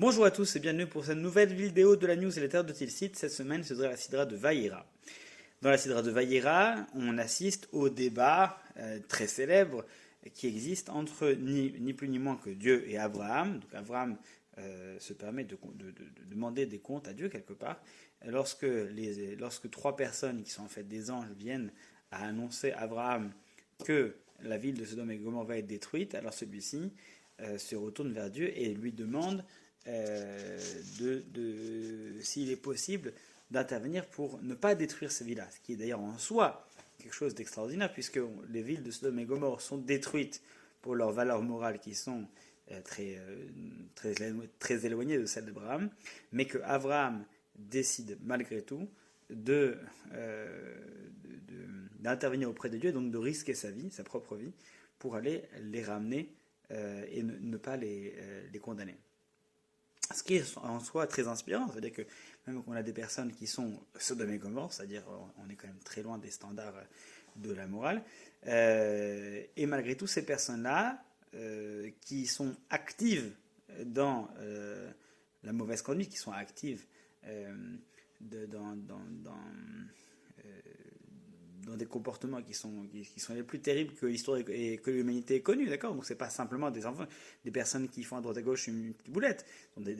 Bonjour à tous et bienvenue pour cette nouvelle vidéo de la newsletter de Tilsit. Cette semaine, ce sera la Sidra de Vayera. Dans la Sidra de Vayera, on assiste au débat très célèbre qui existe entre ni plus ni moins que Dieu et Abraham. Donc Abraham se permet de demander des comptes à Dieu quelque part. Lorsque trois personnes qui sont en fait des anges viennent à annoncer à Abraham que la ville de Sodome et Gomorrhe va être détruite, alors celui-ci se retourne vers Dieu et lui demande s'il est possible d'intervenir pour ne pas détruire ces villas, ce qui est d'ailleurs en soi quelque chose d'extraordinaire, puisque les villes de Sodome et Gomorrhe sont détruites pour leurs valeurs morales qui sont très éloignées de celles d'Abraham, mais que Abraham décide malgré tout d'intervenir auprès de Dieu, donc de risquer sa vie, sa propre vie, pour aller les ramener et ne pas les condamner. Ce qui est en soi très inspirant, c'est-à-dire que même qu'on a des personnes qui sont Sodome et Gomorrhe, c'est-à-dire on est quand même très loin des standards de la morale, et malgré tout ces personnes-là qui sont actives dans la mauvaise conduite, qui sont actives dans des comportements qui sont les plus terribles que l'histoire et que l'humanité ait connus, d'accord? Donc c'est pas simplement des enfants, des personnes qui font à droite à gauche une petite boulette, ce sont de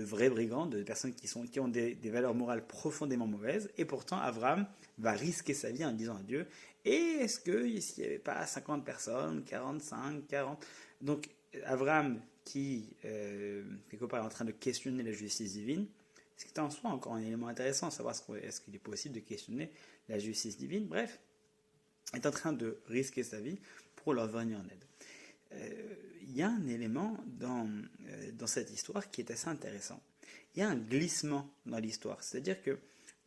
vrais brigands, des personnes qui ont des valeurs morales profondément mauvaises, et pourtant Abraham va risquer sa vie en disant à Dieu, et est-ce que s'il n'y avait pas 50 personnes, 45, 40, donc Abraham qui quelque part est en train de questionner la justice divine, ce qui est en soi encore un élément intéressant, savoir est-ce qu'il est possible de questionner la justice divine, bref, est en train de risquer sa vie pour leur venir en aide. Il y a un élément dans cette histoire qui est assez intéressant. Il y a un glissement dans l'histoire, c'est-à-dire que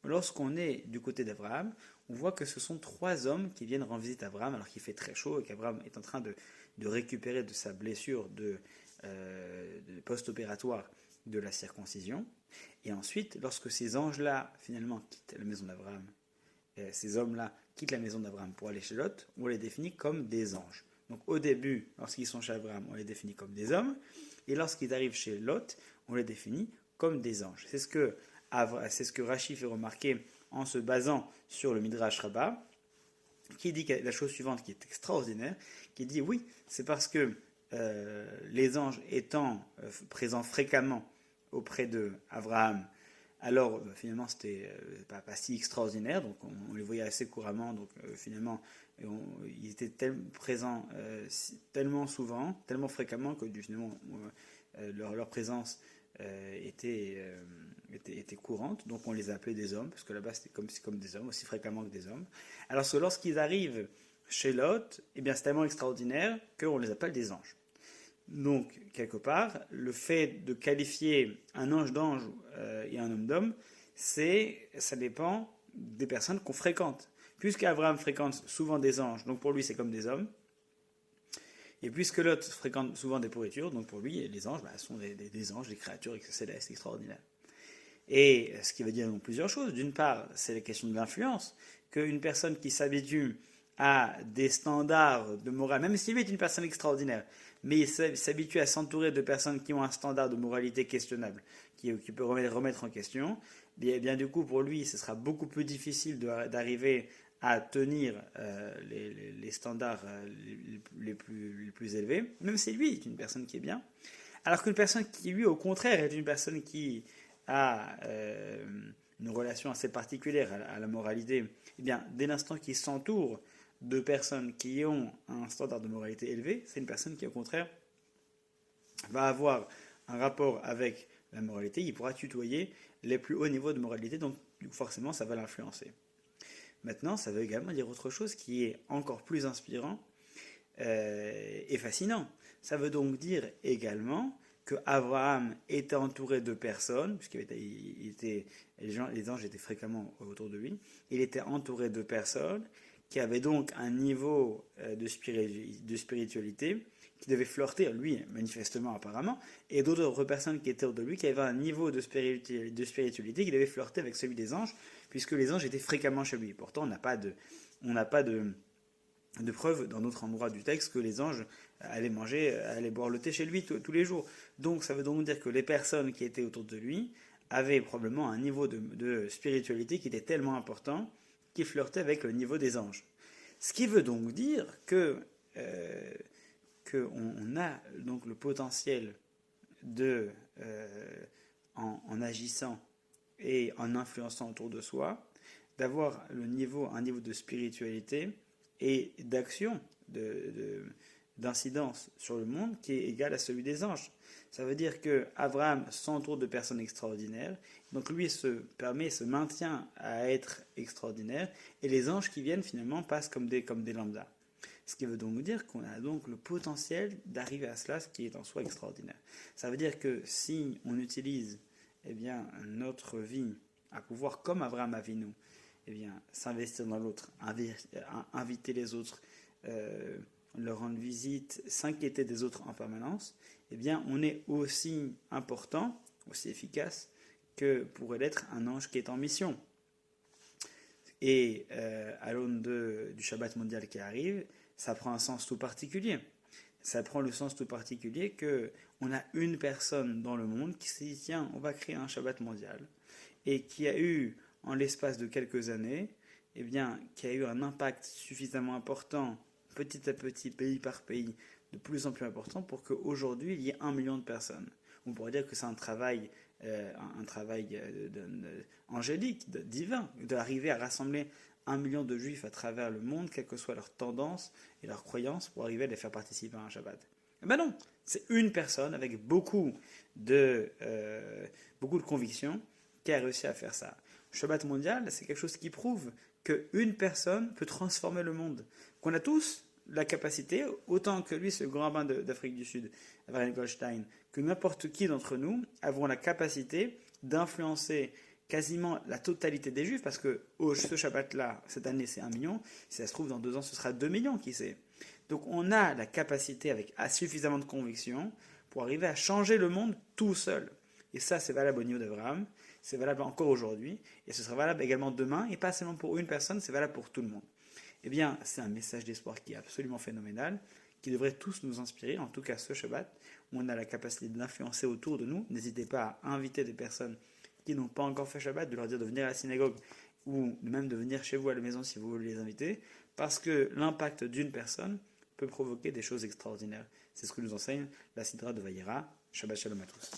lorsqu'on est du côté d'Abraham, on voit que ce sont trois hommes qui viennent rendre visite à Abraham alors qu'il fait très chaud et qu'Abraham est en train de récupérer de sa blessure de post-opératoire de la circoncision. Et ensuite, lorsque ces anges-là, finalement, quittent la maison d'Abraham, ces hommes-là quittent la maison d'Abraham pour aller chez Lot, on les définit comme des anges. Donc au début, lorsqu'ils sont chez Abraham, on les définit comme des hommes, et lorsqu'ils arrivent chez Lot, on les définit comme des anges. C'est ce que Rashi fait remarquer en se basant sur le Midrash Rabbah, qui dit la chose suivante qui est extraordinaire, qui dit oui, c'est parce que les anges étant présents fréquemment auprès de Abraham, alors finalement c'était pas si extraordinaire, donc on les voyait assez couramment, donc finalement ils étaient présents tellement souvent, tellement fréquemment que finalement leur présence était courante, donc on les appelait des hommes, parce que là-bas c'était comme des hommes, aussi fréquemment que des hommes. Alors que lorsqu'ils arrivent chez Lot, eh bien c'est tellement extraordinaire qu'on les appelle des anges. Donc, quelque part, le fait de qualifier un ange d'ange et un homme d'homme, ça dépend des personnes qu'on fréquente. Puisqu'Abraham fréquente souvent des anges, donc pour lui c'est comme des hommes, et puisque Lot fréquente souvent des pourritures, donc pour lui les anges sont des anges, des créatures célestes extraordinaires. Et ce qui veut dire donc plusieurs choses. D'une part, c'est la question de l'influence, qu'une personne qui s'habitue à des standards de morale, même s'il est une personne extraordinaire, mais il s'habitue à s'entourer de personnes qui ont un standard de moralité questionnable, qui peut remettre en question, bien du coup pour lui ce sera beaucoup plus difficile d'arriver à tenir les standards les plus élevés, même si lui est une personne qui est bien, alors qu'une personne qui lui au contraire est une personne qui a une relation assez particulière à la moralité, eh bien dès l'instant qu'il s'entoure de personnes qui ont un standard de moralité élevé, c'est une personne qui au contraire va avoir un rapport avec la moralité, il pourra tutoyer les plus hauts niveaux de moralité, donc forcément ça va l'influencer. Maintenant, ça veut également dire autre chose qui est encore plus inspirant et fascinant. Ça veut donc dire également que Abraham était entouré de personnes, les anges étaient fréquemment autour de lui, il était entouré de personnes qui avait donc un niveau de spiritualité qui devait flirter, lui, manifestement, apparemment, et d'autres personnes qui étaient autour de lui qui avaient un niveau de spiritualité qui devait flirter avec celui des anges, puisque les anges étaient fréquemment chez lui. Pourtant, on n'a pas de de preuve dans d'autres endroits du texte que les anges allaient boire le thé chez lui tous les jours. Donc ça veut donc dire que les personnes qui étaient autour de lui avaient probablement un niveau de spiritualité qui était tellement important qu'il flirtait avec le niveau des anges. Ce qui veut donc dire qu'on a donc le potentiel de, en agissant et en influençant autour de soi, d'avoir un niveau de spiritualité et d'action, d'incidence sur le monde qui est égal à celui des anges. Ça veut dire que Abraham s'entoure de personnes extraordinaires, donc lui se maintient à être extraordinaire, et les anges qui viennent finalement passent comme des lambdas. Ce qui veut donc dire qu'on a donc le potentiel d'arriver à cela, ce qui est en soi extraordinaire. Ça veut dire que si on utilise notre vie à pouvoir, comme Abraham Avinu, s'investir dans l'autre, inviter les autres, leur rendre visite, s'inquiéter des autres en permanence, on est aussi important, aussi efficace que pourrait l'être un ange qui est en mission. Et à l'aune du Shabbat mondial qui arrive, ça prend un sens tout particulier. Ça prend le sens tout particulier qu'on a une personne dans le monde qui s'est dit tiens, on va créer un Shabbat mondial, et qui a eu, en l'espace de quelques années, qui a eu un impact suffisamment important, petit à petit, pays par pays, de plus en plus important pour qu'aujourd'hui il y ait 1 million de personnes. On pourrait dire que c'est un travail angélique, divin, d'arriver à rassembler 1 million de juifs à travers le monde, quelles que soient leurs tendances et leurs croyances, pour arriver à les faire participer à un Shabbat. Non, c'est une personne avec beaucoup de conviction qui a réussi à faire ça. Le Shabbat mondial, c'est quelque chose qui prouve qu'une personne peut transformer le monde. Qu'on a tous la capacité, autant que lui, ce grand rabbin d'Afrique du Sud, Avraham Goldstein, que n'importe qui d'entre nous avons la capacité d'influencer quasiment la totalité des juifs, parce que ce Shabbat-là, cette année, c'est 1 million. Si ça se trouve, dans 2 ans, ce sera 2 millions, qui sait. Donc on a la capacité, avec suffisamment de conviction, pour arriver à changer le monde tout seul. Et ça, c'est valable au niveau d'Abraham, c'est valable encore aujourd'hui, et ce sera valable également demain, et pas seulement pour une personne, c'est valable pour tout le monde. C'est un message d'espoir qui est absolument phénoménal, qui devrait tous nous inspirer, en tout cas ce Shabbat, où on a la capacité d'influencer autour de nous. N'hésitez pas à inviter des personnes qui n'ont pas encore fait Shabbat, de leur dire de venir à la synagogue, ou même de venir chez vous à la maison si vous voulez les inviter, parce que l'impact d'une personne peut provoquer des choses extraordinaires. C'est ce que nous enseigne la Sidra de Vayera. Shabbat Shalom à tous.